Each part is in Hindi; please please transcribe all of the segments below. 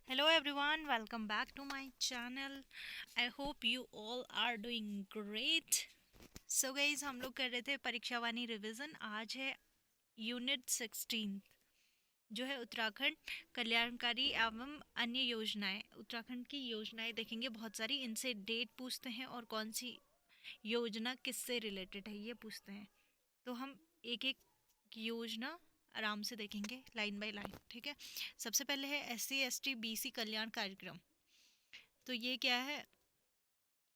Hello everyone, welcome back to my channel. I hope you all are doing great. So guys, हम लोग कर रहे थे परीक्षा वाणी रिवीजन. आज है यूनिट 16 जो है उत्तराखंड कल्याणकारी एवं अन्य योजनाएं. उत्तराखंड की योजनाएं देखेंगे बहुत सारी. इनसे डेट पूछते हैं और कौन सी योजना किससे रिलेटेड है ये पूछते हैं. तो हम एक एक योजना आराम से देखेंगे लाइन बाय लाइन. ठीक है. सबसे पहले है SC ST BC कल्याण कार्यक्रम. तो ये क्या है?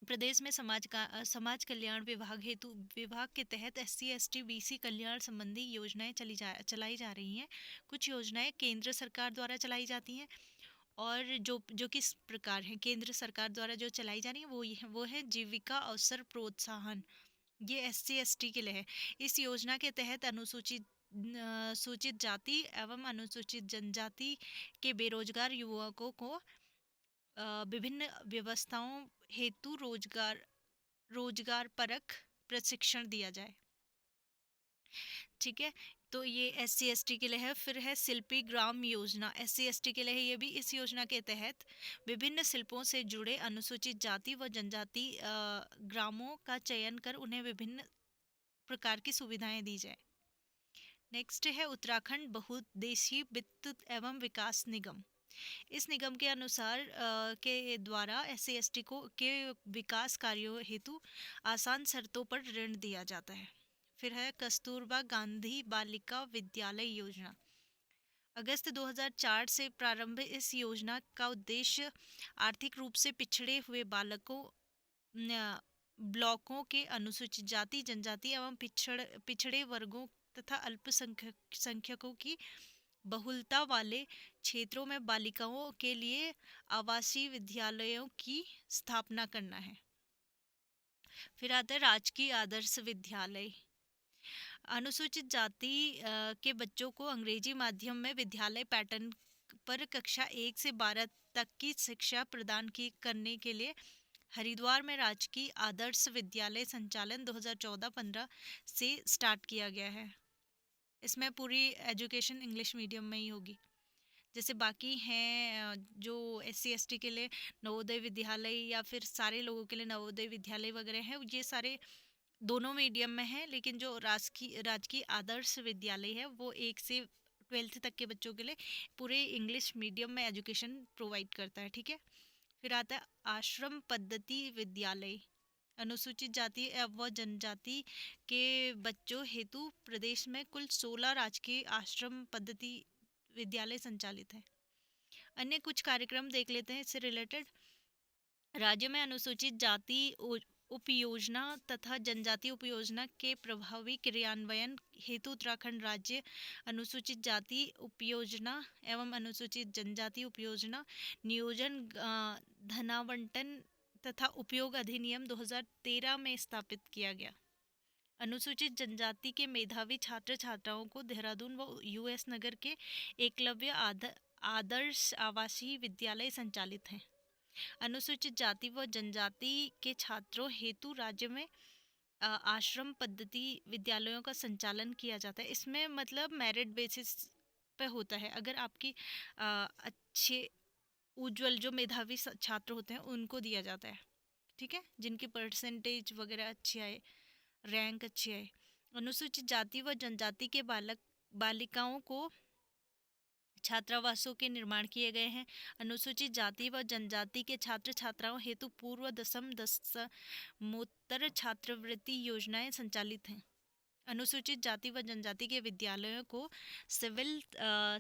प्रदेश में समाज कल्याण विभाग हेतु विभाग के तहत SC ST BC कल्याण संबंधी योजनाएं चलाई जा रही हैं. कुछ योजनाएं केंद्र सरकार द्वारा चलाई जाती हैं और जो किस प्रकार है केंद्र सरकार द्वारा जो चलाई जा रही है वो है जीविका अवसर प्रोत्साहन. ये SC ST के लिए है. इस योजना के तहत सूचित जाति एवं अनुसूचित जनजाति के बेरोजगार युवकों को विभिन्न व्यवस्थाओं हेतु रोजगार परक प्रशिक्षण दिया जाए. ठीक है. तो ये SC ST के लिए है. फिर है शिल्पी ग्राम योजना. SC ST के लिए है ये भी. इस योजना के तहत विभिन्न शिल्पों से जुड़े अनुसूचित जाति व जनजाति ग्रामों का चयन कर उन्हें विभिन्न प्रकार की सुविधाएं दी जाए. नेक्स्ट है उत्तराखंड बहुउद्देशीय वित्त एवं विकास निगम. इस निगम के अनुसार के द्वारा SC ST को के विकास कार्यों हेतु आसान शर्तों पर ऋण दिया जाता है. फिर है कस्तूरबा गांधी बालिका विद्यालय योजना. अगस्त 2004 से प्रारंभ इस योजना का उद्देश्य आर्थिक रूप से पिछड़े हुए बालकों ब्लॉकों के अनुसूचित जाति जनजाति एवं पिछड़े वर्गों तथा अल्पसंख्यकों की बहुलता वाले क्षेत्रों में बालिकाओं के लिए आवासीय विद्यालयों की स्थापना करना है. फिर आता है राजकीय आदर्श विद्यालय. अनुसूचित जाति के बच्चों को अंग्रेजी माध्यम में विद्यालय पैटर्न पर कक्षा 1 से 12 तक की शिक्षा प्रदान करने के लिए हरिद्वार में राजकीय आदर्श विद्यालय संचालन 2014-15 से स्टार्ट किया गया है. इसमें पूरी एजुकेशन इंग्लिश मीडियम में ही होगी. जैसे बाकी हैं जो SC ST के लिए नवोदय विद्यालय या फिर सारे लोगों के लिए नवोदय विद्यालय वगैरह हैं, ये सारे दोनों मीडियम में हैं. लेकिन जो राजकीय आदर्श विद्यालय है वो 1 से 12 तक के बच्चों के लिए पूरे इंग्लिश मीडियम में एजुकेशन प्रोवाइड करता है. ठीक है. फिर आता है आश्रम पद्धति विद्यालय. अनुसूचित जाति एवं जनजाति के बच्चों हेतु प्रदेश में कुल 16 राजकीय आश्रम पद्धति विद्यालय संचालित है. अन्य कुछ कार्यक्रम देख लेते हैं इससे रिलेटेड. राज्य में अनुसूचित जाति उपयोजना तथा जनजाति उपयोजना के प्रभावी क्रियान्वयन हेतु उत्तराखंड राज्य अनुसूचित जाति उपयोजना एवं अनुसूचित जनजाति उपयोजना नियोजन धनावंटन तथा उपयोग अधिनियम 2013 में स्थापित किया गया. अनुसूचित जनजाति के मेधावी छात्र छात्राओं को देहरादून व US नगर के एकलव्य आदर्श आवासीय विद्यालय संचालित हैं. अनुसूचित जाति व जनजाति के छात्रों हेतु राज्य में आश्रम पद्धति विद्यालयों का संचालन किया जाता है. इसमें मतलब मेरिट बेसिस पे होता है. अगर आपकी अच्छे उज्जवल जो मेधावी छात्र होते हैं उनको दिया जाता है. ठीक है. जिनकी परसेंटेज वगैरह अच्छी आए, रैंक अच्छी आए. अनुसूचित जाति व जनजाति के बालिकाओं को छात्रावासों के निर्माण किए गए हैं. अनुसूचित जाति व जनजाति के छात्र छात्राओं हेतु पूर्व दसमोत्तर छात्रवृत्ति योजनाएं संचालित हैं. अनुसूचित जाति व जनजाति के विद्यालयों को सिविल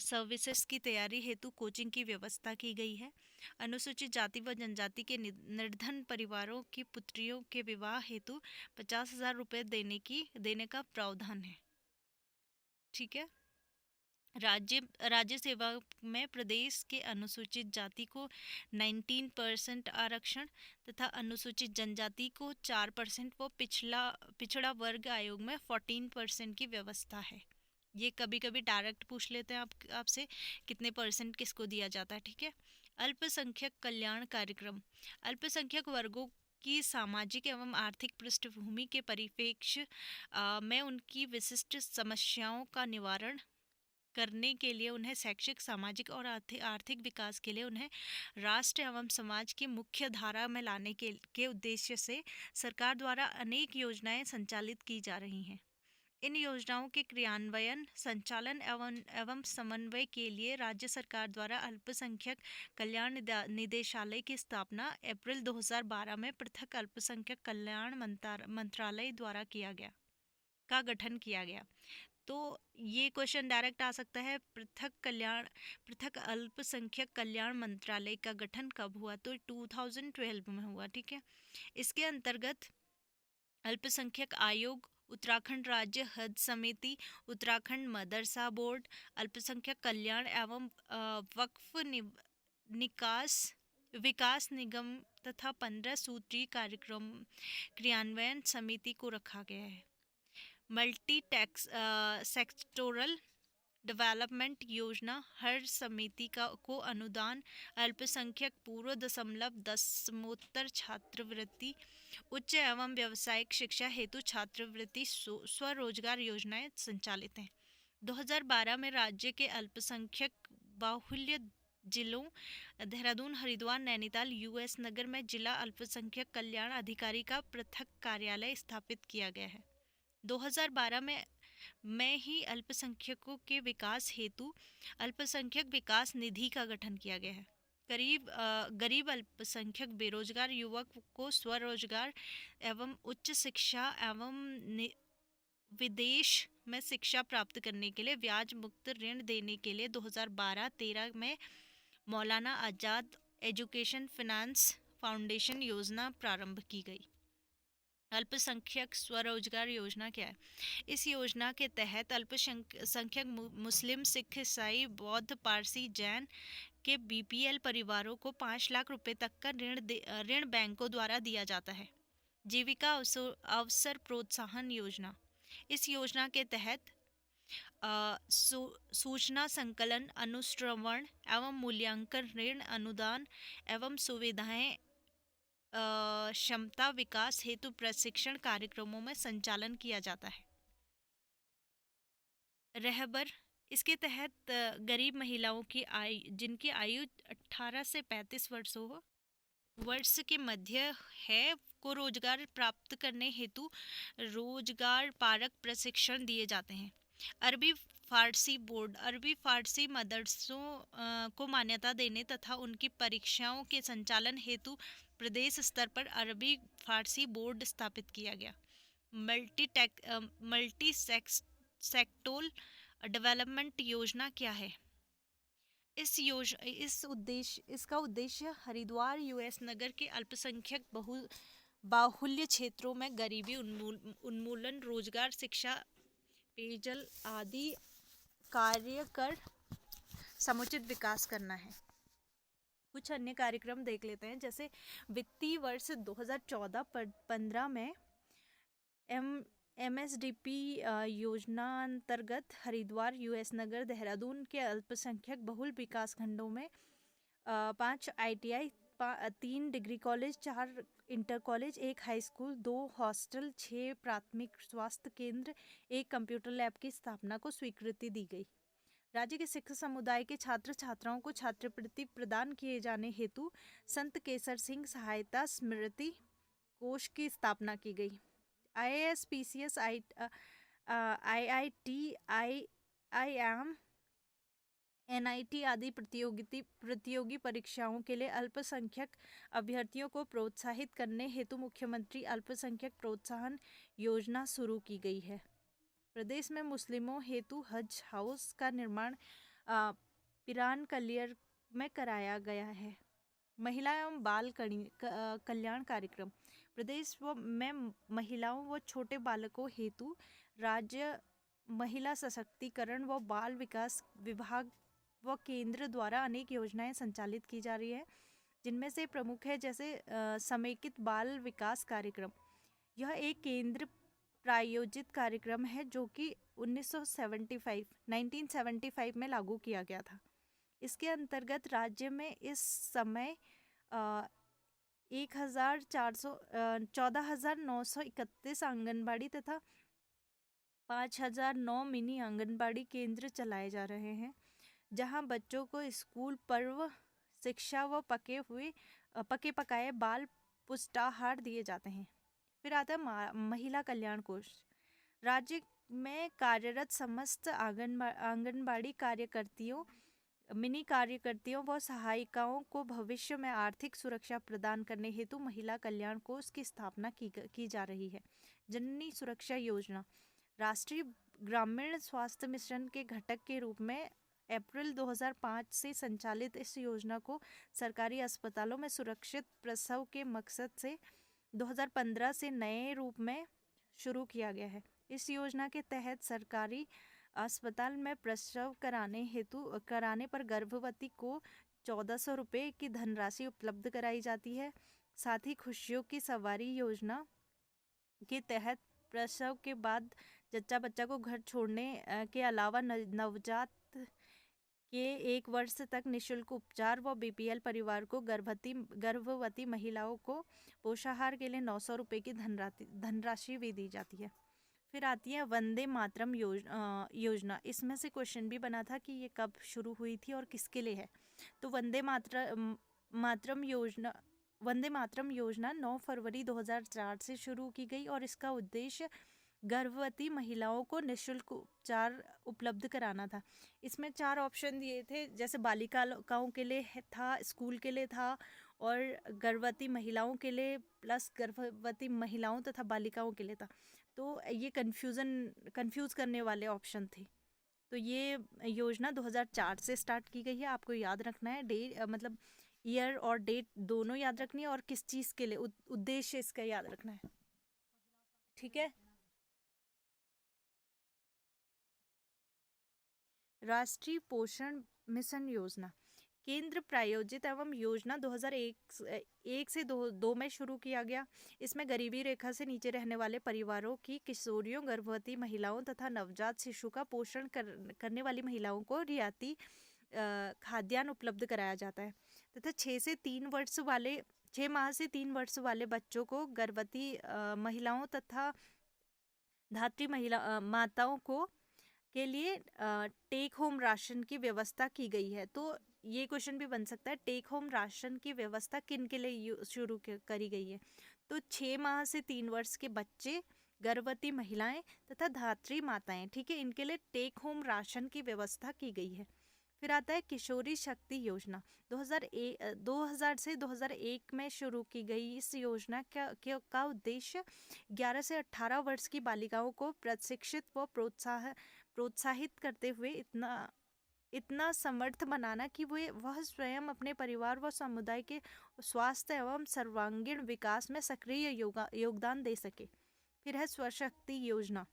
सर्विसेज की तैयारी हेतु कोचिंग की व्यवस्था की गई है. अनुसूचित जाति व जनजाति के निर्धन परिवारों की पुत्रियों के विवाह हेतु 50,000 रुपये देने का प्रावधान है. ठीक है. राज्य सेवा में प्रदेश के अनुसूचित जाति को 19% आरक्षण तथा अनुसूचित जनजाति को 4% व पिछड़ा वर्ग आयोग में 14% की व्यवस्था है. ये कभी कभी डायरेक्ट पूछ लेते हैं आपसे कितने परसेंट किसको दिया जाता है. ठीक है. अल्पसंख्यक कल्याण कार्यक्रम. अल्पसंख्यक वर्गों की सामाजिक एवं आर्थिक पृष्ठभूमि के परिप्रेक्ष्य में उनकी विशिष्ट समस्याओं का निवारण करने के लिए उन्हें शैक्षिक, सामाजिक और आर्थिक विकास के लिए उन्हें राष्ट्र एवं समाज की मुख्य धारा में लाने के उद्देश्य से सरकार द्वारा अनेक योजनाएं संचालित की जा रही हैं। इन योजनाओं के क्रियान्वयन, संचालन एवं समन्वय के लिए राज्य सरकार द्वारा अल्पसंख्यक कल्याण निदेशालय की स्थापना अप्रैल 2012 में पृथक अल्पसंख्यक कल्याण मंत्रालय द्वारा का गठन किया गया। तो ये क्वेश्चन डायरेक्ट आ सकता है, पृथक अल्पसंख्यक कल्याण मंत्रालय का गठन कब हुआ? तो 2012 में हुआ। ठीक है। इसके अंतर्गत अल्पसंख्यक आयोग, उत्तराखंड राज्य हज समिति, उत्तराखंड मदरसा बोर्ड, अल्पसंख्यक कल्याण एवं वक्फ निकास विकास निगम तथा 15 सूत्री कार्यक्रम क्रियान्वयन समिति को रखा गया है। मल्टी टैक्स सेक्टोरल डेवलपमेंट योजना हर समिति को अनुदान, अल्पसंख्यक पूर्व दशमोत्तर छात्रवृत्ति, उच्च एवं व्यावसायिक शिक्षा हेतु छात्रवृत्ति, स्वरोजगार योजनाएं संचालित हैं। 2012 में राज्य के अल्पसंख्यक बाहुल्य जिलों देहरादून, हरिद्वार, नैनीताल, यूएस नगर में जिला अल्पसंख्यक कल्याण अधिकारी का पृथक कार्यालय स्थापित किया गया है। 2012 में ही अल्पसंख्यकों के विकास हेतु अल्पसंख्यक विकास निधि का गठन किया गया है। गरीब अल्पसंख्यक बेरोजगार युवक को स्वरोजगार एवं उच्च शिक्षा एवं विदेश में शिक्षा प्राप्त करने के लिए ब्याज मुक्त ऋण देने के लिए 2012-13 में Maulana Azad education finance foundation योजना प्रारंभ की गई। अल्पसंख्यक स्वरोजगार योजना क्या है? इस योजना के तहत अल्पसंख्यक मुस्लिम, सिख, ईसाई, बौद्ध, पारसी, जैन के बीपीएल परिवारों को 5 लाख रुपए तक का ऋण बैंकों द्वारा दिया जाता है। जीविका अवसर प्रोत्साहन योजना। इस योजना के तहत सूचना संकलन, अनुश्रवण एवं मूल्यांकन, ऋण अनुदान एवं सुविधाएं क्षमता विकास हेतु प्रशिक्षण कार्यक्रमों में संचालन किया जाता है। रहबर, इसके तहत गरीब महिलाओं की जिनकी आयु 18 से 35 वर्ष के मध्य है को रोजगार प्राप्त करने हेतु रोजगार पारक प्रशिक्षण दिए जाते हैं। अरबी फारसी मदरसों को मान्यता देने तथा उनकी परीक्षाओं के संचालन हेतु प्रदेश स्तर पर अरबी फारसी बोर्ड स्थापित किया गया। मल्टी सेक्टोरल डेवलपमेंट योजना क्या है? इसका उद्देश्य हरिद्वार, यूएस नगर के अल्पसंख्यक बाहुल्य क्षेत्रों में गरीबी उन्मूलन, रोजगार, शिक्षा, पेयजल आदि कार्य कर समुचित विकास करना है। कुछ अन्य कार्यक्रम देख लेते हैं, जैसे वित्तीय वर्ष 2014-15 में MSDP योजना अंतर्गत हरिद्वार, यूएस नगर, देहरादून के अल्पसंख्यक बहुल विकास खंडों में 5 ITI, 3 degree college, 4 inter college, 1 high school, 2 hostel, 6 प्राथमिक स्वास्थ्य केंद्र, 1 कंप्यूटर लैब की स्थापना को स्वीकृति दी गई। राज्य के सिख समुदाय के छात्र छात्राओं को छात्रवृत्ति प्रदान किए जाने हेतु संत केसर सिंह सहायता स्मृति कोष की स्थापना की गई। IAS, PCS, IIT, IIM, NIT आदि प्रतियोगी परीक्षाओं के लिए अल्पसंख्यक अभ्यर्थियों को प्रोत्साहित करने हेतु मुख्यमंत्री अल्पसंख्यक प्रोत्साहन योजना शुरू की गई है। प्रदेश में मुस्लिमों हेतु हज हाउस का निर्माण पिरान कलियर में कराया गया है। महिला एवं बाल कल्याण कार्यक्रम। प्रदेश में महिलाओं व छोटे बालकों हेतु राज्य महिला सशक्तिकरण व बाल विकास विभाग व केंद्र द्वारा अनेक योजनाएं संचालित की जा रही है, जिनमें से प्रमुख है जैसे समेकित बाल विकास कार्यक्रम। यह एक केंद्र प्रायोजित कार्यक्रम है जो कि 1975 में लागू किया गया था। इसके अंतर्गत राज्य में इस समय 14,931 आंगनबाड़ी तथा 5,009 मिनी आंगनबाड़ी केंद्र चलाए जा रहे हैं, जहां बच्चों को स्कूल पर्व शिक्षा व पके पकाए बाल पुष्टाहार दिए जाते हैं। फिर आता है महिला कल्याण कोष। राज्य में कार्यरत समस्त आंगनबाड़ी कार्यकर्तियों, मिनी कार्यकर्तियों व सहायिकाओं को भविष्य में आर्थिक सुरक्षा प्रदान करने हेतु महिला कल्याण कोष की स्थापना की जा रही है। जननी सुरक्षा योजना राष्ट्रीय ग्रामीण स्वास्थ्य मिशन के घटक के रूप में अप्रैल 2005 से संचालित इस योजना को सरकारी अस्पतालों में सुरक्षित प्रसव के मकसद से 2015 से नए रूप में शुरू किया गया है। इस योजना के तहत सरकारी अस्पताल में प्रसव कराने पर गर्भवती को 1,400 रुपये की धनराशि उपलब्ध कराई जाती है। साथ ही खुशियों की सवारी योजना के तहत प्रसव के बाद जच्चा बच्चा को घर छोड़ने के अलावा नवजात के 1 वर्ष तक निःशुल्क उपचार व बीपीएल परिवार को गर्भवती महिलाओं को पोषाहार के लिए 900 रुपये की धनराशि भी दी जाती है। फिर आती है वंदे मातरम योजना। इसमें से क्वेश्चन भी बना था कि ये कब शुरू हुई थी और किसके लिए है। तो वंदे मातरम योजना 9 फरवरी 2004 से शुरू की गई और इसका उद्देश्य गर्भवती महिलाओं को निःशुल्क उपचार उपलब्ध कराना था। इसमें 4 ऑप्शन दिए थे, जैसे बालिकाओं के लिए था, स्कूल के लिए था और गर्भवती महिलाओं के लिए प्लस गर्भवती महिलाओं तथा बालिकाओं के लिए था। तो ये कंफ्यूज करने वाले ऑप्शन थे। तो ये योजना 2004 से स्टार्ट की गई है। आपको याद रखना है मतलब ईयर और डेट दोनों याद रखनी है और किस चीज़ के लिए उद्देश्य इसका याद रखना है। ठीक है। राष्ट्रीय पोषण मिशन योजना केंद्र प्रायोजित एवं योजना 2001 से 2 में शुरू किया गया। इसमें गरीबी रेखा से नीचे रहने वाले परिवारों की किशोरियों, गर्भवती महिलाओं तथा नवजात शिशु का पोषण करने वाली महिलाओं को रियायती खाद्यान्न उपलब्ध कराया जाता है तथा 6 माह से 3 वर्ष वाले बच्चों को गर्भवती महिलाओं तथा धात्री माताओं को के लिए टेक होम राशन की व्यवस्था की गई है। तो ये क्वेश्चन भी बन सकता है, टेक होम राशन की व्यवस्था किन के लिए शुरू करी गई है। तो 6 माह से 3 वर्ष के बच्चे, गर्भवती महिलाएं तथा धात्री माताएं, ठीक है, इनके लिए टेक होम राशन की व्यवस्था की गई है। फिर आता है किशोरी शक्ति योजना 2000 से 2001 में शुरू की गई। इस योजना का उद्देश्य 11 से 18 वर्ष की बालिकाओं को प्रशिक्षित व प्रोत्साहित करते हुए इतना समर्थ बनाना कि वह स्वयं अपने परिवार व समुदाय के स्वास्थ्य एवं सर्वांगीण विकास में सक्रिय योगदान दे सके। फिर है स्वशक्ति योजना।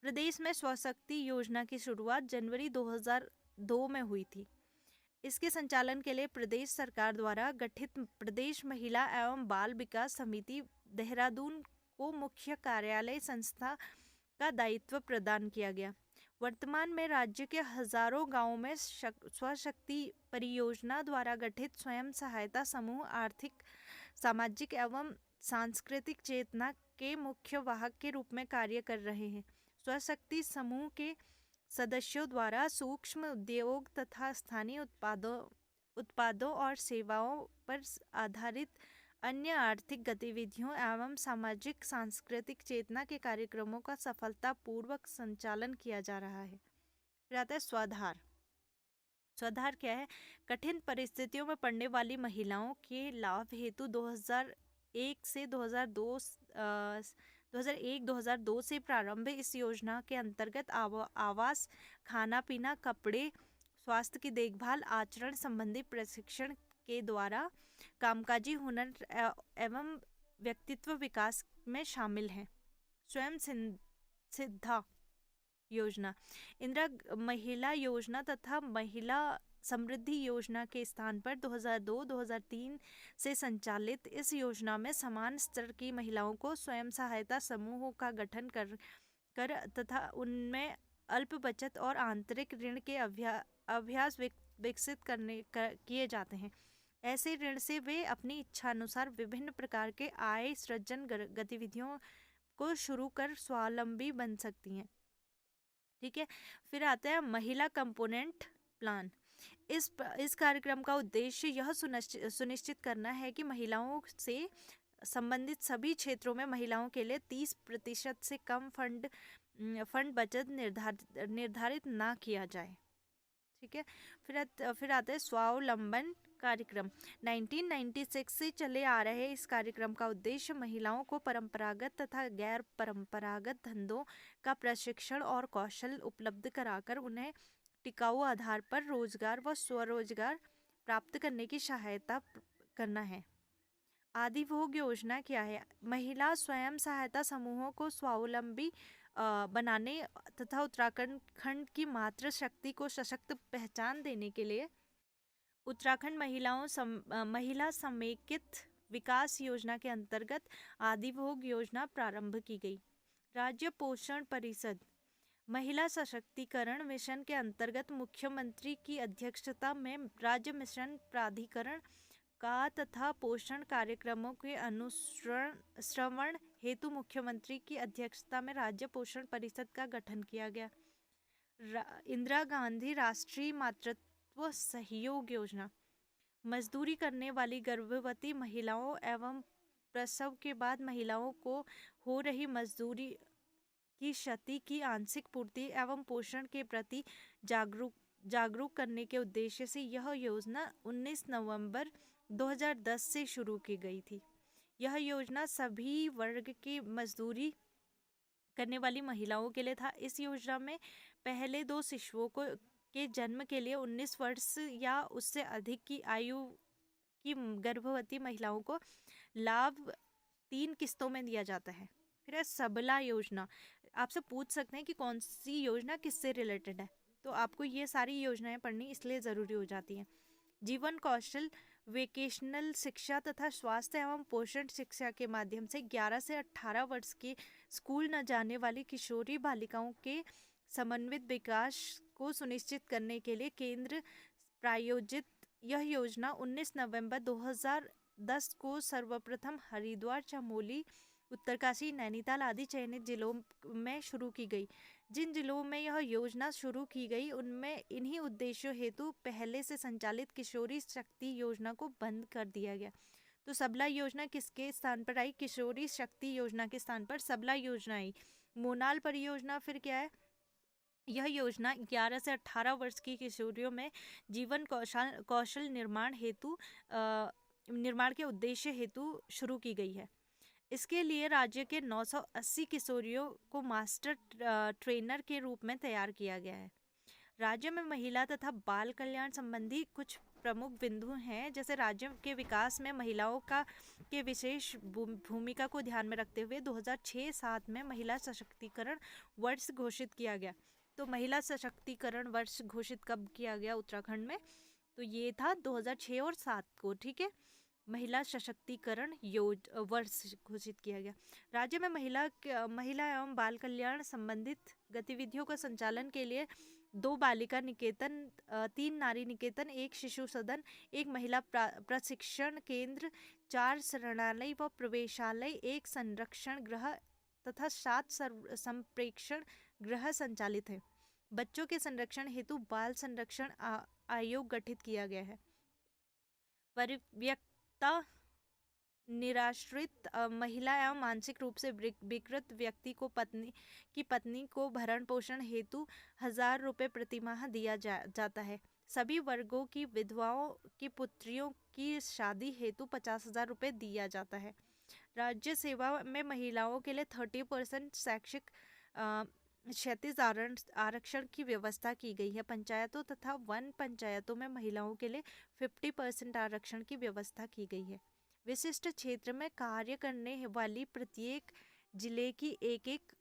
प्रदेश में स्वशक्ति योजना की शुरुआत जनवरी 2002 में हुई थी। इसके संचालन के लिए प्रदेश सरकार द्वारा गठित प्रदेश महिला एवं बाल विकास समिति देहरादून को मुख्य कार्यालय संस्था का दायित्व प्रदान किया गया। वर्तमान में राज्य के हजारों गांवों में स्वशक्ति परियोजना द्वारा गठित स्वयं सहायता समूह आर्थिक, सामाजिक एवं सांस्कृतिक चेतना के मुख्य वाहक के रूप में कार्य कर रहे हैं। स्वशक्ति समूह के सदस्यों द्वारा सूक्ष्म उद्योग तथा स्थानीय उत्पादों और सेवाओं पर आधारित अन्य आर्थिक गतिविधियों एवं सामाजिक सांस्कृतिक चेतना के कार्यक्रमों का सफलतापूर्वक संचालन किया जा रहा है। फिर आता है स्वाधार। स्वाधार क्या है? कठिन परिस्थितियों में पड़ने वाली महिलाओं के लाभ हेतु 2001-2002 से प्रारंभ इस योजना के अंतर्गत आवास, खाना पीना, कपड़े, स्वास्थ्य की देखभाल, आचरण संबंधी प्रशिक्षण के द्वारा कामकाजी हुनर एवं व्यक्तित्व विकास में शामिल हैं। स्वयं सिद्धा योजना इंदिरा महिला योजना तथा महिला समृद्धि योजना के स्थान पर 2002-2003 से संचालित इस योजना में समान स्तर की महिलाओं को स्वयं सहायता समूहों का गठन कर तथा उनमें अल्प बचत और आंतरिक ऋण के अभ्यास विकसित किए जाते हैं। ऐसे ऋण से वे अपनी इच्छा अनुसार विभिन्न प्रकार के आय सृजन गतिविधियों को शुरू कर स्वावलंबी बन सकती हैं। ठीक है, फिर आता है महिला कंपोनेंट प्लान। इस कार्यक्रम का उद्देश्य यह सुनिश्चित करना है कि महिलाओं से संबंधित सभी क्षेत्रों में महिलाओं के लिए 30% से कम फंड बचत निर्धारित ना किया जाए। ठीक है, फिर आता है स्वावलंबन कार्यक्रम। 1996 से चले आ रहे इस कार्यक्रम का उद्देश्य महिलाओं को परंपरागत तथा गैर परंपरागत धंधों का प्रशिक्षण और कौशल उपलब्ध कराकर उन्हें टिकाऊ आधार पर रोजगार व स्वरोजगार प्राप्त करने की सहायता करना है। आदिभोग योजना क्या है? महिला स्वयं सहायता समूहों को स्वावलंबी बनाने तथा उत्तराखंड खंड की मातृशक्ति को सशक्त पहचान देने के लिए उत्तराखंड महिला समेकित विकास योजना के अंतर्गत आदिभोग योजना प्रारंभ की गई। राज्य पोषण परिषद महिला सशक्तिकरण मिशन के अंतर्गत मुख्यमंत्री की अध्यक्षता में राज्य मिशन प्राधिकरण का तथा पोषण कार्यक्रमों के अनुश्रवण हेतु मुख्यमंत्री की अध्यक्षता में राज्य पोषण परिषद का गठन किया गया। इंदिरा गांधी राष्ट्रीय मातृत्व सहयोग योजना मजदूरी करने वाली गर्भवती महिलाओं एवं प्रसव के बाद महिलाओं को हो रही मजदूरी की क्षति की आंशिक पूर्ति एवं पोषण के प्रति जागरूक करने के उद्देश्य से यह योजना 19 नवंबर 2010 से शुरू की गई थी। यह योजना सभी वर्ग की मजदूरी करने वाली महिलाओं के लिए था। इस योजना में पहले 2 शिशुओं के जन्म के लिए 19 वर्ष या उससे अधिक की आयु की गर्भवती महिलाओं को लाभ 3 किस्तों में दिया जाता है। फिर है सबला योजना। आपसे पूछ सकते हैं कि कौन सी योजना किससे रिलेटेड है, तो आपको ये सारी योजनाएं पढ़नी इसलिए ज़रूरी हो जाती हैं। जीवन कौशल वेकेशनल शिक्षा तथा स्वास्थ्य एवं पोषण शिक्षा के माध्यम से 11 से 18 वर्ष की स्कूल न जाने वाली किशोरी बालिकाओं के समन्वित विकास को सुनिश्चित करने के लिए केंद्र प्रायोजित यह योजना 19 नवंबर 2010 को सर्वप्रथम हरिद्वार, चमोली, उत्तरकाशी, नैनीताल आदि चयनित जिलों में शुरू की गई। जिन जिलों में यह योजना शुरू की गई उनमें इन्हीं उद्देश्यों हेतु पहले से संचालित किशोरी शक्ति योजना को बंद कर दिया गया। तो सबला योजना किसके स्थान पर आई? किशोरी शक्ति योजना के स्थान पर सबला योजना आई। मोनाल परियोजना फिर क्या है? यह योजना 11 से 18 वर्ष की किशोरियों में जीवन कौशल निर्माण के उद्देश्य हेतु शुरू की गई है। इसके लिए राज्य के 980 किशोरियों को मास्टर ट्रेनर के रूप में तैयार किया गया है। राज्य में महिला तथा बाल कल्याण संबंधी कुछ प्रमुख बिंदु हैं, जैसे राज्य के विकास में महिलाओं के विशेष भूमिका को ध्यान में रखते हुए 2006-07 में महिला सशक्तिकरण वर्ष घोषित किया गया। तो महिला सशक्तिकरण वर्ष घोषित कब किया गया उत्तराखंड में? तो ये था 2006 और 7 को। ठीक है, महिला सशक्तिकरण वर्ष घोषित किया गया। राज्य में महिला एवं बाल कल्याण संबंधित गतिविधियों का संचालन के लिए 2 बालिका निकेतन, 3 नारी निकेतन, 1 शिशु सदन, 1 महिला प्रशिक्षण केंद्र, 4 शरणालय व प्रवेशालय, 1 संरक्षण गृह तथा 7 संप्रेक्षण गृह संचालित है। बच्चों के संरक्षण हेतु बाल संरक्षण आयोग गठित किया गया है। परिव्यक्ता निराश्रित महिला एवं मानसिक रूप से विकृत व्यक्ति को पत्नी को भरण पोषण हेतु 1000 रुपये प्रतिमाह दिया जाता है। सभी वर्गों की विधवाओं की पुत्रियों की शादी हेतु 50,000 रुपये दिया जाता है। राज्य सेवा में महिलाओं के लिए 30% शैक्षिक क्षैतिज आरक्षण की व्यवस्था की गई है। पंचायतों तथा वन पंचायतों में महिलाओं के लिए 50% आरक्षण की व्यवस्था की गई है। विशिष्ट क्षेत्र में कार्य करने वाली प्रत्येक जिले की एक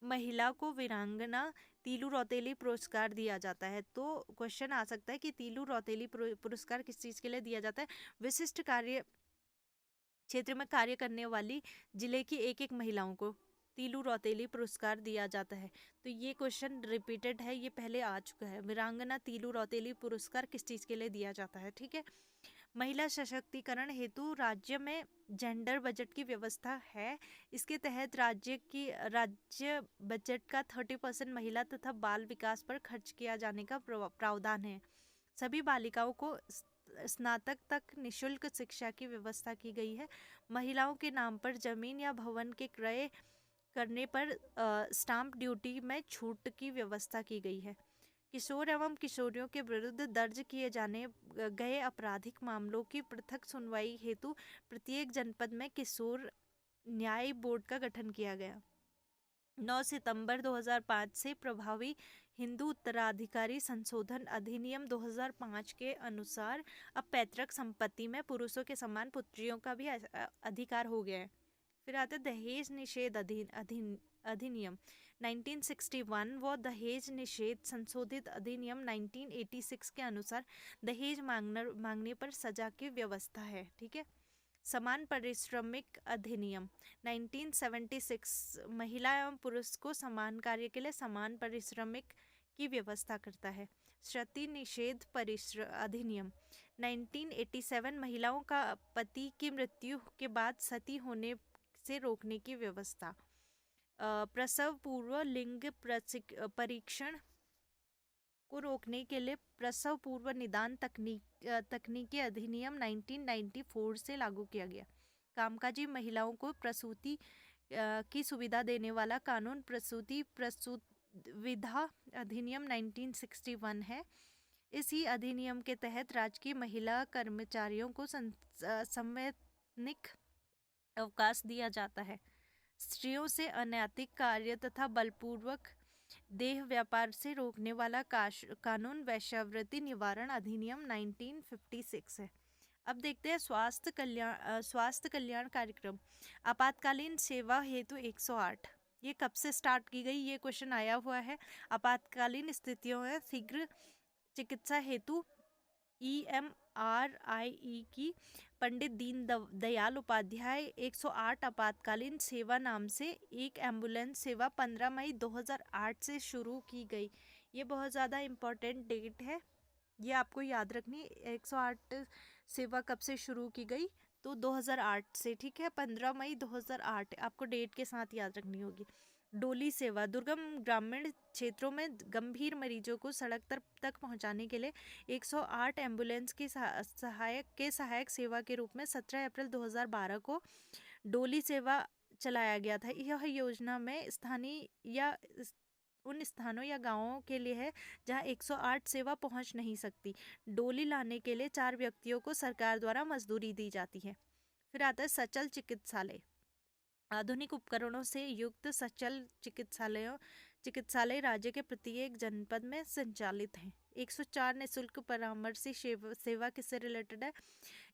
महिला को वीरांगना तीलू रौतेली पुरस्कार दिया जाता है। तो क्वेश्चन आ सकता है कि तीलू रौतेली पुरस्कार किस चीज़ के लिए दिया जाता है? विशिष्ट कार्य क्षेत्र में कार्य करने वाली जिले की एक महिलाओं को तीलू रौतेली पुरस्कार दिया जाता है। तो ये क्वेश्चन रिपीटेड है, ये पहले आ चुका है। वीरांगना तीलू रौतेली पुरस्कार किस चीज़ के लिए दिया जाता है? ठीक है, महिला सशक्तिकरण हेतु राज्य में जेंडर बजट की व्यवस्था है। इसके तहत राज्य बजट का 30% महिला तथा बाल विकास पर खर्च किया जाने का प्रावधान है। सभी बालिकाओं को स्नातक तक निशुल्क शिक्षा की व्यवस्था की गई है। महिलाओं के नाम पर जमीन या भवन के क्रय करने पर स्टाम्प ड्यूटी में छूट की व्यवस्था की गई है। किशोर एवं किशोरियों के विरुद्ध दर्ज किए जाने गए आपराधिक मामलों की पृथक सुनवाई हेतु प्रत्येक जनपद में किशोर न्याय बोर्ड का गठन किया गया। 9 सितंबर 2005 से प्रभावी हिंदू उत्तराधिकारी संशोधन अधिनियम 2005 के अनुसार अब पैतृक संपत्ति में पुरुषों के समान पुत्रियों का भी अधिकार हो गया है। फिर आता है दहेज निषेध अधिनियम 1961 व दहेज निषेध संशोधित अधिनियम 1986 के अनुसार दहेज मांगने पर सजा की व्यवस्था है। ठीक है। समान पारिश्रमिक अधिनियम 1976 महिला एवं पुरुष को समान कार्य के लिए समान पारिश्रमिक की व्यवस्था करता है। सती निषेध अधिनियम 1987 महिलाओं का पति की मृत्यु के बाद सती होने से रोकने की व्यवस्था। प्रसव पूर्व लिंग परीक्षण को रोकने के लिए प्रसव पूर्व निदान तकनीकी अधिनियम 1994 से लागू किया गया। कामकाजी महिलाओं को प्रसूति की सुविधा देने वाला कानून प्रसूति विधा अधिनियम 1961 है। इसी अधिनियम के तहत राजकीय महिला कर्मचारियों को संवैधानिक अवकाश दिया जाता है। स्त्रियों से अनैतिक कार्य तथा बलपूर्वक देह व्यापार से रोकने वाला कानून वैश्यावृत्ति निवारण अधिनियम 1956 है। अब देखते हैं स्वास्थ्य कल्याण कार्यक्रम। आपातकालीन सेवा हेतु 108 ये कब से स्टार्ट की गई, ये क्वेश्चन आया हुआ है। आपातकालीन स्थितियों में शीघ्र चिकित्सा हेतु EMRIE की पंडित दीन दयाल उपाध्याय 108 आपातकालीन सेवा नाम से एक एम्बुलेंस सेवा 15 मई 2008 से शुरू की गई। ये बहुत ज़्यादा इम्पोर्टेंट डेट है, ये आपको याद रखनी। 108 सेवा कब से शुरू की गई, तो 2008 से। ठीक है, 15 मई 2008 आपको डेट के साथ याद रखनी होगी। डोली सेवा दुर्गम ग्रामीण क्षेत्रों में गंभीर मरीजों को सड़क तक पहुंचाने के लिए 108 एम्बुलेंस की सहायक सेवा के रूप में 17 अप्रैल 2012 को डोली सेवा चलाया गया था। यह योजना में स्थानीय या उन स्थानों या गांवों के लिए है जहां 108 सेवा पहुंच नहीं सकती। डोली लाने के लिए 4 व्यक्तियों को सरकार द्वारा मजदूरी दी जाती है। फिर आता है सचल चिकित्सालय। आधुनिक उपकरणों से युक्त सचल चिकित्सालय राज्य के प्रत्येक जनपद में संचालित हैं। 104 निःशुल्क परामर्शी सेवा किससे रिलेटेड है?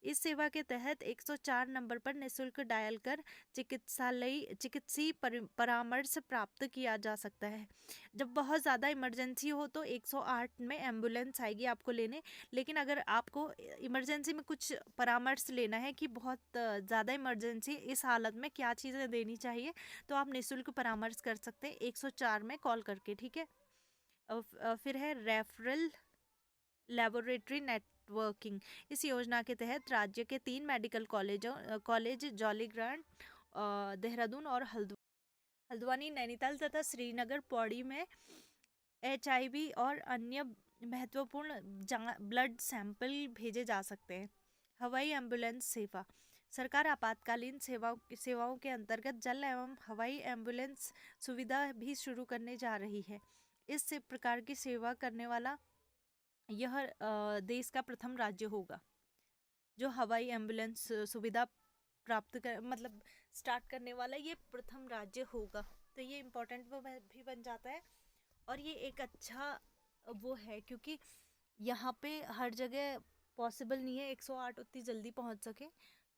इस सेवा के तहत 104 नंबर पर निःशुल्क डायल कर चिकित्सीय परामर्श प्राप्त किया जा सकता है। जब बहुत ज़्यादा इमरजेंसी हो तो 108 में एम्बुलेंस आएगी आपको लेने, लेकिन अगर आपको इमरजेंसी में कुछ परामर्श लेना है कि बहुत ज़्यादा इमरजेंसी, इस हालत में क्या चीज़ें देनी चाहिए, तो आप निःशुल्क परामर्श कर सकते हैं 104 में कॉल करके। ठीक है। फिर है रेफरल लेबोरेटरी नेटवर्किंग। इस योजना के तहत राज्य के 3 मेडिकल कॉलेज जौलीग्रांट, देहरादून और हल्द्वानी, नैनीताल तथा श्रीनगर पौड़ी में HIV और अन्य महत्वपूर्ण ब्लड सैंपल भेजे जा सकते हैं। हवाई एम्बुलेंस सेवा। सरकार आपातकालीन सेवाओं के अंतर्गत जल एवं हवाई एम्बुलेंस सुविधा भी शुरू करने जा रही है। इस प्रकार की सेवा करने वाला यह देश का प्रथम राज्य होगा जो हवाई एम्बुलेंस सुविधा स्टार्ट करने वाला, ये प्रथम राज्य होगा। तो ये इम्पोर्टेंट भी बन जाता है और ये एक अच्छा वो है, क्योंकि यहाँ पे हर जगह पॉसिबल नहीं है 108 उतनी जल्दी पहुँच सके,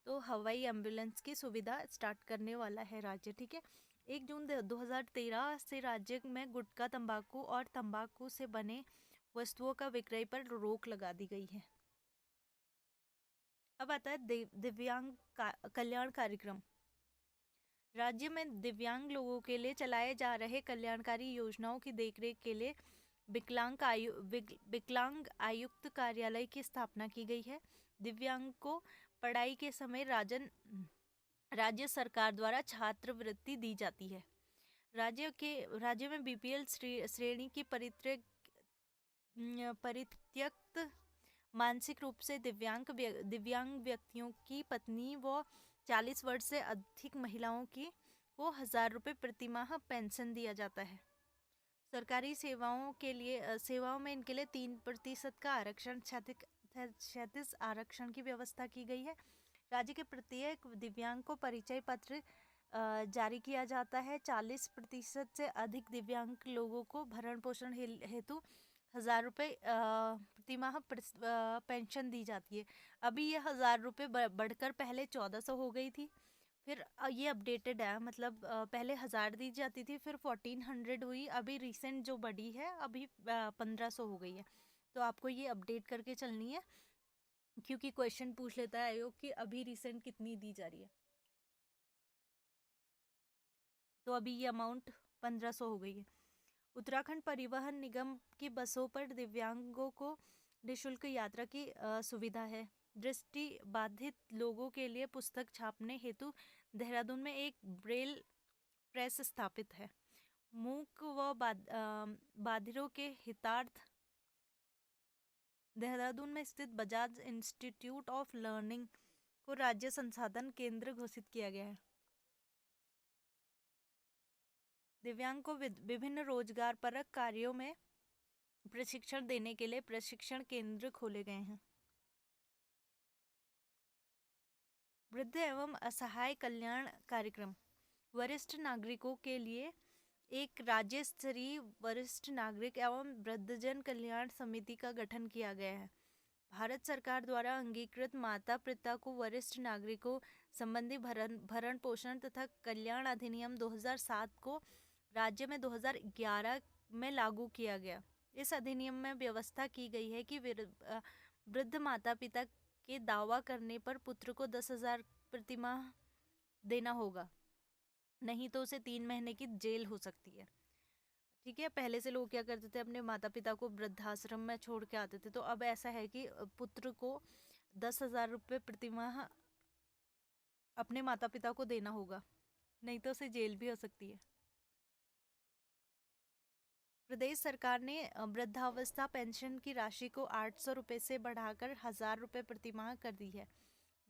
तो हवाई एम्बुलेंस की सुविधा स्टार्ट करने वाला है राज्य। ठीक है। 1 जून 2013 से राज्य में गुटखा, तंबाकू और तंबाकू से बने वस्तुओं का विक्रय पर रोक लगा दी गई है। अब आता है दिव्यांग कल्याण कार्यक्रम। राज्य में दिव्यांग लोगों के लिए चलाए जा रहे कल्याणकारी योजनाओं की देखरेख के लिए विकलांग आयुक्त कार्यालय की स्थापना की गई है। दिव्यांग को पढ़ाई के समय राज्य सरकार द्वारा छात्रवृत्ति दी जाती है। राज्य में बीपीएल श्रेणी की परित्यक्त मानसिक रूप से दिव्यांग व्यक्तियों की पत्नी व 40 वर्ष से अधिक महिलाओं को 1,000 रुपये प्रतिमाह पेंशन दिया जाता है। सरकारी सेवाओं में इनके लिए 3% का आरक्षण, 36 आरक्षण की व्यवस्था की गई है। राज्य के प्रत्येक दिव्यांग को परिचय पत्र जारी किया जाता है। 40% से अधिक दिव्यांग लोगों को भरण पोषण हेतु 1,000 रुपये प्रतिमाह पेंशन दी जाती है। अभी ये 1,000 रुपये बढ़कर पहले 1,400 हो गई थी, फिर ये अपडेटेड है, मतलब पहले 1,000 दी जाती थी, फिर 1,400 हुई, अभी रिसेंट जो बढ़ी है अभी 1,500 हो गई है। तो आपको ये अपडेट करके चलनी है, क्योंकि क्वेश्चन पूछ लेता है आयोग कि अभी रिसेंट कितनी दी जा रही है। तो अभी ये अमाउंट 1,500 हो गई है। उत्तराखंड परिवहन निगम की बसों पर दिव्यांगों को निःशुल्क यात्रा की सुविधा है। दृष्टि बाधित लोगों के लिए पुस्तक छापने हेतु देहरादून में एक ब्रेल प्रेस स्थापित है। मूक व बाधिरों के हितार्थ देहरादून में स्थित बजाज इंस्टीट्यूट ऑफ लर्निंग को राज्य संसाधन केंद्र घोषित किया गया है। दिव्यांग को विभिन्न रोजगार परक कार्यों में प्रशिक्षण देने के लिए प्रशिक्षण केंद्र खोले गए हैं। वृद्ध एवं असहाय कल्याण कार्यक्रम, वरिष्ठ नागरिकों के लिए एक राज्य स्तरीय वरिष्ठ नागरिक एवं वृद्धजन कल्याण समिति का गठन किया गया है। भारत सरकार द्वारा अंगीकृत माता पिता को वरिष्ठ नागरिकों संबंधी भरण पोषण तथा कल्याण अधिनियम 2007 को राज्य में 2011 में लागू किया गया। इस अधिनियम में व्यवस्था की गई है कि वृद्ध माता पिता के दावा करने पर पुत्र को 10,000 प्रतिमाह देना होगा, नहीं तो उसे 3 महीने की जेल हो सकती है। ठीक है, पहले से लोग क्या करते थे, अपने माता पिता को वृद्धाश्रम में छोड़ के आते थे, तो अब ऐसा है कि पुत्र को 10,000 रुपये प्रतिमाह अपने माता पिता को देना होगा, नहीं तो उसे जेल भी हो सकती है। प्रदेश सरकार ने वृद्धावस्था पेंशन की राशि को 800 रुपये से बढ़ाकर 1,000 रुपये प्रतिमाह कर दी है।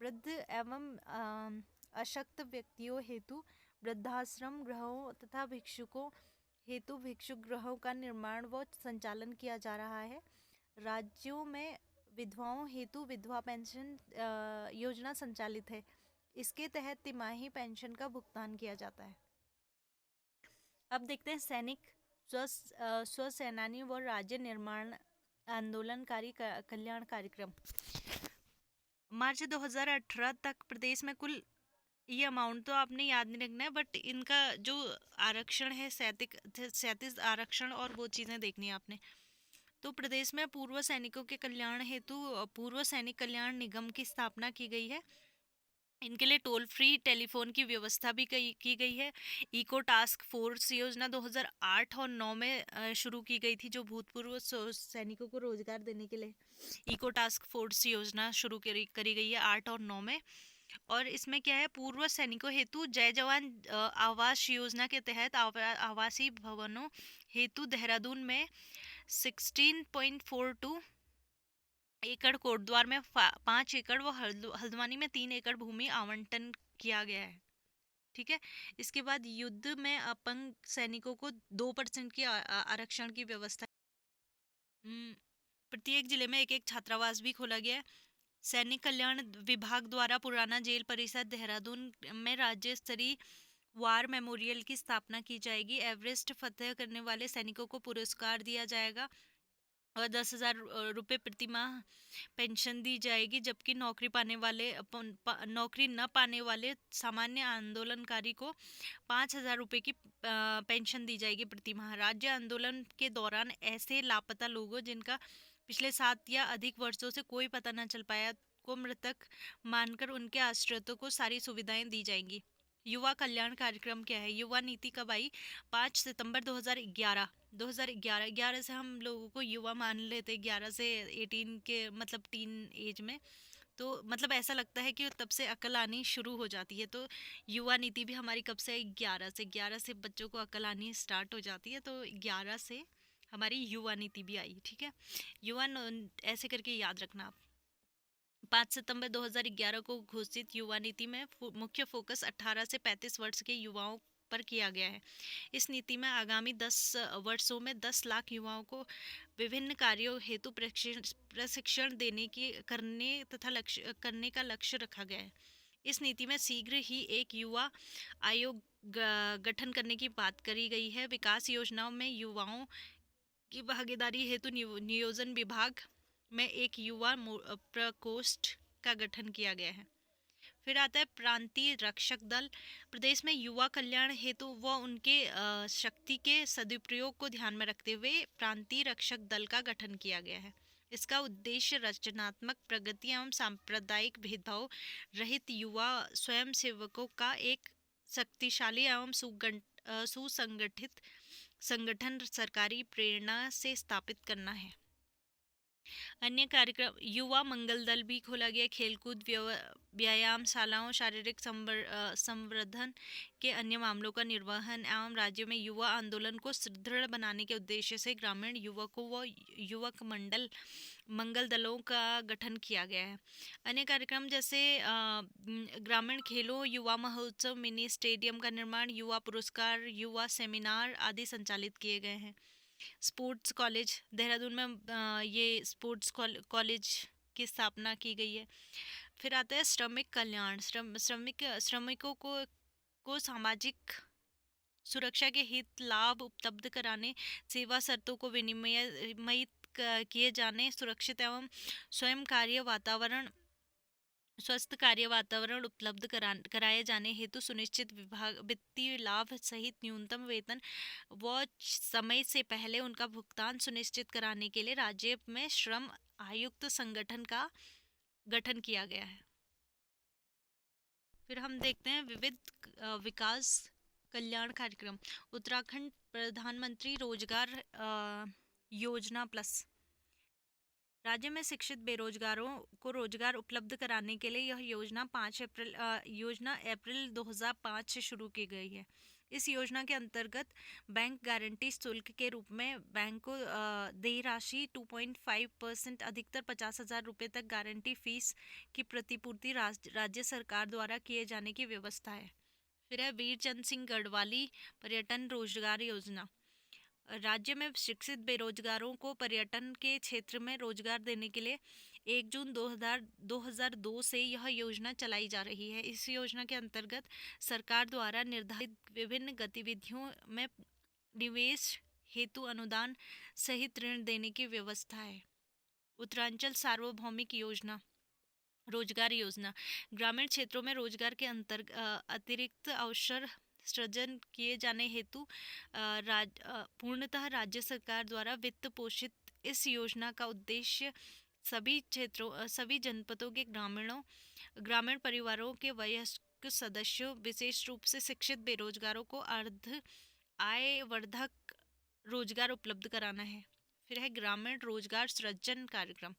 वृद्ध एवं अशक्त व्यक्तियों हेतु वृद्धाश्रम गृहों तथा भिक्षुकों हेतु भिक्षुक गृहों का निर्माण व संचालन किया जा रहा है। राज्यों में विधवाओं हेतु विधवा पेंशन योजना संचालित है। इसके तहत तिमाही पेंशन का भुगतान किया जाता है। अब देखते हैं सैनिक स्व सेनानी व राज्य निर्माण आंदोलनकारी कल्याण कार्यक्रम। मार्च 2018 तक प्रदेश में कुल, ये अमाउंट तो आपने याद नहीं रखना है, बट इनका जो आरक्षण है 37 आरक्षण और वो चीज़ें देखनी है आपने। तो प्रदेश में पूर्व सैनिकों के कल्याण हेतु पूर्व सैनिक कल्याण निगम की स्थापना की गई है। इनके लिए टोल फ्री टेलीफोन की व्यवस्था भी की गई है। इको टास्क फोर्स योजना 2008 और 9 में शुरू की गई थी, जो भूतपूर्व सैनिकों को रोजगार देने के लिए इको टास्क फोर्स योजना शुरू करी गई है 8 और 9 में। और इसमें क्या है, पूर्व सैनिकों हेतु जय जवान आवास योजना के तहत आवासीय भवनों हेतु देहरादून में 16.42 एकड़, कोटद्वार में 5 एकड़ व हल्द्वानी में 3 एकड़ भूमि आवंटन किया गया है। ठीक है, इसके बाद युद्ध में अपंग सैनिकों को 2% की आरक्षण की व्यवस्था। प्रत्येक जिले में एक छात्रावास भी खोला गया है। सैनिक कल्याण विभाग द्वारा पुराना जेल परिसर देहरादून में राज्य स्तरीय वार मेमोरियल की स्थापना की जाएगी। एवरेस्ट फतेह करने वाले सैनिकों को पुरस्कार दिया जाएगा और 10,000 रुपये प्रतिमाह पेंशन दी जाएगी, जबकि नौकरी न पाने वाले सामान्य आंदोलनकारी को 5,000 रुपये की पेंशन दी जाएगी प्रतिमाह। राज्य आंदोलन के दौरान ऐसे लापता लोगों जिनका पिछले 7 या अधिक वर्षों से कोई पता न चल पाया को मृतक मानकर उनके आश्रितों को सारी सुविधाएं दी जाएंगी। युवा कल्याण कार्यक्रम क्या है? युवा नीति कब आई? 5 सितंबर 2011। 2011 से हम लोगों को युवा मान लेते, 11 से 18 के मतलब टीन एज में। तो मतलब ऐसा लगता है कि तब से अकल आनी शुरू हो जाती है। तो युवा नीति भी हमारी कब से आई? 11 से बच्चों को अकल आनी स्टार्ट हो जाती है, तो 11 से हमारी युवा नीति भी आई। ठीक है, ऐसे करके याद रखना आप। 5 सितंबर 2011 को घोषित युवा नीति में मुख्य फोकस 18 से 35 वर्ष के युवाओं पर किया गया है। इस नीति में आगामी 10 वर्षों में 10 लाख युवाओं को विभिन्न कार्यों हेतु प्रशिक्षण देने की करने तथा लक्ष्य करने का लक्ष्य रखा गया है। इस नीति में शीघ्र ही एक युवा आयोग गठन करने की बात करी गई है। विकास योजनाओं में युवाओं की भागीदारी हेतु नियोजन विभाग में एक युवा प्रकोष्ठ का गठन किया गया है। फिर आता है प्रांतीय रक्षक दल। प्रदेश में युवा कल्याण हेतु व उनके शक्ति के सदुपयोग को ध्यान में रखते हुए प्रांतीय रक्षक दल का गठन किया गया है। इसका उद्देश्य रचनात्मक प्रगति एवं सांप्रदायिक भेदभाव रहित युवा स्वयंसेवकों का एक शक्तिशाली एवं सुसंगठित संगठन सरकारी प्रेरणा से स्थापित करना है। अन्य कार्यक्रम युवा मंगल दल भी खोला गया। खेलकूद, व्यायामशालाओं, शारीरिक संवर्धन के अन्य मामलों का निर्वहन एवं राज्य में युवा आंदोलन को सुदृढ़ बनाने के उद्देश्य से ग्रामीण युवकों व युवक मंगल दलों का गठन किया गया है। अन्य कार्यक्रम जैसे ग्रामीण खेलों, युवा महोत्सव, मिनी स्टेडियम का निर्माण, युवा पुरस्कार, युवा सेमिनार आदि संचालित किए गए हैं। स्पोर्ट्स कॉलेज देहरादून में ये स्पोर्ट्स कॉलेज की स्थापना की गई है। फिर आता है श्रमिक कल्याण। श्रमिकों को सामाजिक सुरक्षा के हित लाभ उपलब्ध कराने, सेवा शर्तों को विनियमित किए जाने, सुरक्षित एवं स्वस्थ कार्य वातावरण उपलब्ध कराए जाने हेतु सुनिश्चित वित्तीय लाभ सहित न्यूनतम वेतन व समय से पहले उनका भुगतान सुनिश्चित कराने के लिए राज्य में श्रम आयुक्त संगठन का गठन किया गया है। फिर हम देखते हैं विविध विकास कल्याण कार्यक्रम। उत्तराखंड प्रधानमंत्री रोजगार योजना प्लस। राज्य में शिक्षित बेरोजगारों को रोजगार उपलब्ध कराने के लिए यह योजना अप्रैल 2005 से शुरू की गई है। इस योजना के अंतर्गत बैंक गारंटी शुल्क के रूप में बैंक को देय राशि 2.5% अधिकतर 50,000 रुपये तक गारंटी फीस की प्रतिपूर्ति राज्य सरकार द्वारा किए जाने की व्यवस्था है। फिर है वीर चंद सिंह गढ़वाली पर्यटन रोजगार योजना। राज्य में शिक्षित बेरोजगारों को पर्यटन के क्षेत्र में रोजगार देने के लिए 1 जून 2002 से यह योजना चलाई जा रही है। इस योजना के अंतर्गत सरकार द्वारा निर्धारित विभिन्न गतिविधियों में निवेश हेतु अनुदान सहित ऋण देने की व्यवस्था है। उत्तरांचल सार्वभौमिक योजना रोजगार योजना। ग्रामीण क्षेत्रों में रोजगार के अतिरिक्त अवसर सृजन किए जाने हेतु पूर्णतः राज्य सरकार द्वारा वित्त पोषित इस योजना का उद्देश्य सभी जनपदों के ग्रामीण परिवारों के वयस्क सदस्यों, विशेष रूप से शिक्षित बेरोजगारों को अर्ध आयवर्धक रोजगार उपलब्ध कराना है। फिर है ग्रामीण रोजगार सृजन कार्यक्रम।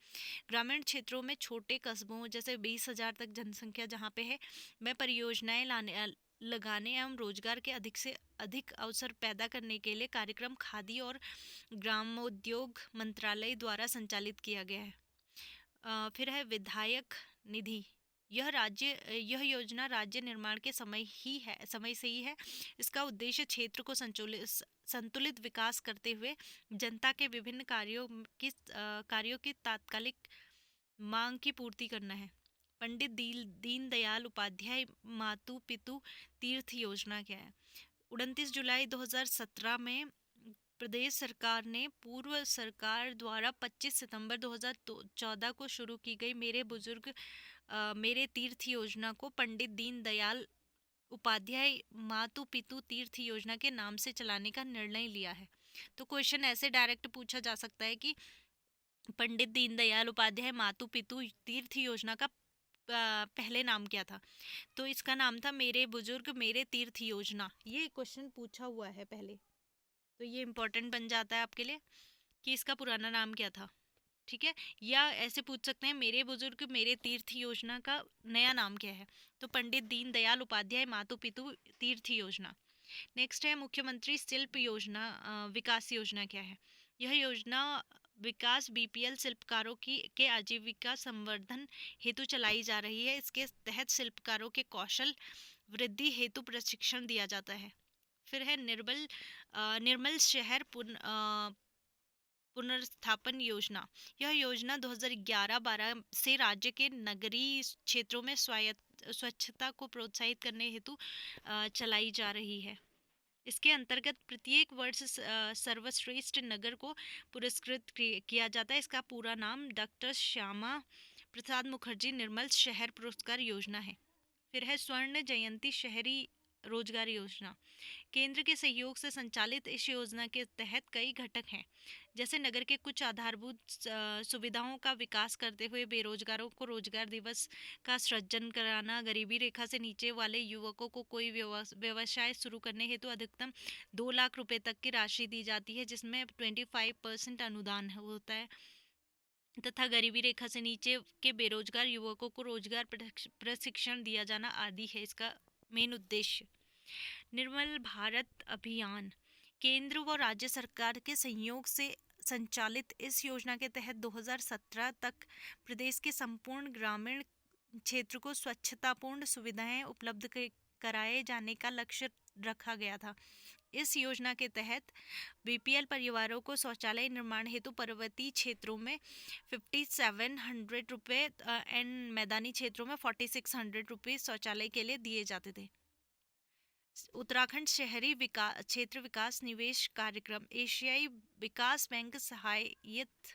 ग्रामीण क्षेत्रों में छोटे कस्बों जैसे 20,000 तक जनसंख्या जहाँ पे है में परियोजनाएं लगाने एवं रोजगार के अधिक से अधिक अवसर पैदा करने के लिए कार्यक्रम खादी और ग्रामोद्योग मंत्रालय द्वारा संचालित किया गया है। फिर है विधायक निधि। यह योजना राज्य निर्माण के समय से ही है। इसका उद्देश्य क्षेत्र को संतुलित विकास करते हुए जनता के विभिन्न कार्यों की तात्कालिक मांग की पूर्ति करना है। पंडित दीनदयाल उपाध्याय मातु पितु तीर्थ योजना क्या है? 29 जुलाई 2017 में प्रदेश सरकार ने पूर्व सरकार द्वारा 25 सितंबर 2014 को शुरू की गई मेरे तीर्थ योजना को पंडित दीनदयाल उपाध्याय मातु पितु तीर्थ योजना के नाम से चलाने का निर्णय लिया है। तो क्वेश्चन ऐसे डायरेक्ट पूछा जा सकता है कि पंडित दीनदयाल उपाध्याय मातु पितु तीर्थ योजना का पहले नाम क्या था? तो इसका नाम था मेरे बुजुर्ग मेरे तीर्थ योजना। ये क्वेश्चन पूछा हुआ है पहले, तो ये इम्पोर्टेंट बन जाता है आपके लिए कि इसका पुराना नाम क्या था। ठीक है, या ऐसे पूछ सकते हैं मेरे बुजुर्ग मेरे तीर्थ योजना का नया नाम क्या है? तो पंडित दीनदयाल उपाध्याय मातु पितु तीर्थ योजना। नेक्स्ट है मुख्यमंत्री शिल्प योजना, विकास योजना क्या है? यह योजना विकास बीपीएल शिल्पकारों की के आजीविका संवर्धन हेतु चलाई जा रही है। इसके तहत शिल्पकारों के कौशल वृद्धि हेतु प्रशिक्षण दिया जाता है। फिर है निर्मल शहर पुनर्स्थापन योजना। यह योजना 2011-12 से राज्य के नगरीय क्षेत्रों में स्वायत्त स्वच्छता को प्रोत्साहित करने हेतु चलाई जा रही है। इसके अंतर्गत प्रत्येक वर्ष सर्वश्रेष्ठ नगर को पुरस्कृत किया जाता है। इसका पूरा नाम डॉक्टर श्यामा प्रसाद मुखर्जी निर्मल शहर पुरस्कार योजना है। फिर है स्वर्ण जयंती शहरी रोजगार योजना। केंद्र के सहयोग से संचालित इस योजना के तहत कई घटक हैं, जैसे नगर के कुछ आधारभूत सुविधाओं का विकास करते हुए बेरोजगारों को रोजगार दिवस का सृजन कराना, गरीबी रेखा से नीचे वाले युवकों को कोई व्यवसाय शुरू करने हेतु अधिकतम 2 लाख रुपए तक की राशि दी जाती है, जिसमें 25% अनुदान होता है, तथा गरीबी रेखा से नीचे के बेरोजगार युवकों को रोजगार प्रशिक्षण दिया जाना आदि है इसका मेन उद्देश्य। निर्मल भारत अभियान केंद्र व राज्य सरकार के संयोग से संचालित इस योजना के तहत 2017 तक प्रदेश के संपूर्ण ग्रामीण क्षेत्र को स्वच्छतापूर्ण सुविधाएं उपलब्ध कराए जाने का लक्ष्य रखा गया था। इस योजना के तहत बीपीएल परिवारों को शौचालय निर्माण हेतु पर्वतीय क्षेत्रों में 5700 रुपये एंड मैदानी क्षेत्रों में 4600 रुपये शौचालय के लिए दिए जाते थे। उत्तराखंड शहरी विकास क्षेत्र विकास निवेश कार्यक्रम एशियाई विकास बैंक सहायतित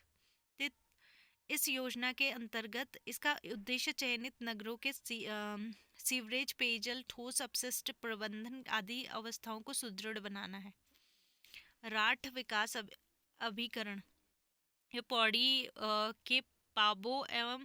इस योजना के अंतर्गत इसका उद्देश्य चयनित नगरों के सीवरेज पेयजल ठोस अपशिष्ट प्रबंधन आदि अवस्थाओं को सुदृढ़ बनाना है। राठ विकास अभिकरण ये पौड़ी के पाबो एवं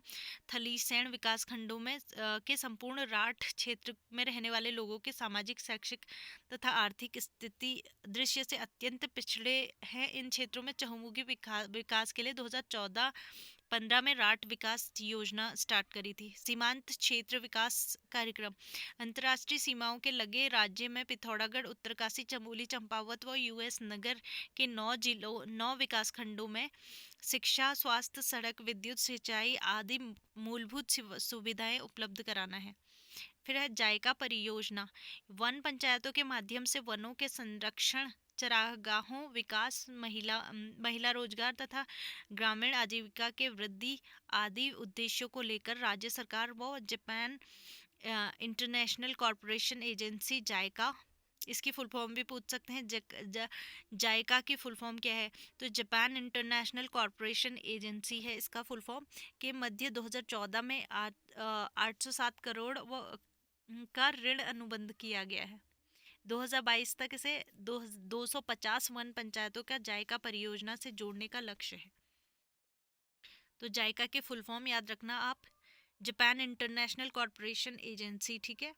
थलीसैंण विकास खंडों में के संपूर्ण राठ क्षेत्र में रहने वाले लोगों के सामाजिक शैक्षिक तथा आर्थिक स्थिति दृश्य से अत्यंत पिछड़े हैं। इन क्षेत्रों में चहुमुखी विकास के लिए 2014-15 में राठ विकास योजना स्टार्ट करी थी। सीमांत क्षेत्र विकास कार्यक्रम अंतर्राष्ट्रीय सीमाओं के लगे राज्य में पिथौरागढ़ उत्तरकाशी चमोली चंपावत व यूएस नगर के 9 विकास खंडों में शिक्षा स्वास्थ्य सड़क विद्युत सिंचाई आदि मूलभूत सुविधाएं उपलब्ध कराना है। फिर है जायका परियोजना वन पंचायतों के माध्यम से वनों के संरक्षण चरागाहों विकास महिला रोजगार तथा ग्रामीण आजीविका के वृद्धि आदि उद्देश्यों को लेकर राज्य सरकार व जापान इंटरनेशनल कॉरपोरेशन एजेंसी जायका, इसकी फुल फॉर्म भी पूछ सकते हैं, जायका की फुल फॉर्म क्या है? तो जापान इंटरनेशनल कॉरपोरेशन एजेंसी है इसका फुल फॉर्म, के मध्य 2014 में 807 करोड़ का ऋण अनुबंध किया गया है। 2022 तक इसे 250 वन पंचायतों का जायका परियोजना से जोड़ने का लक्ष्य है। तो जायका के फुल फॉर्म याद रखना आप, जापान इंटरनेशनल कॉरपोरेशन एजेंसी, ठीक है।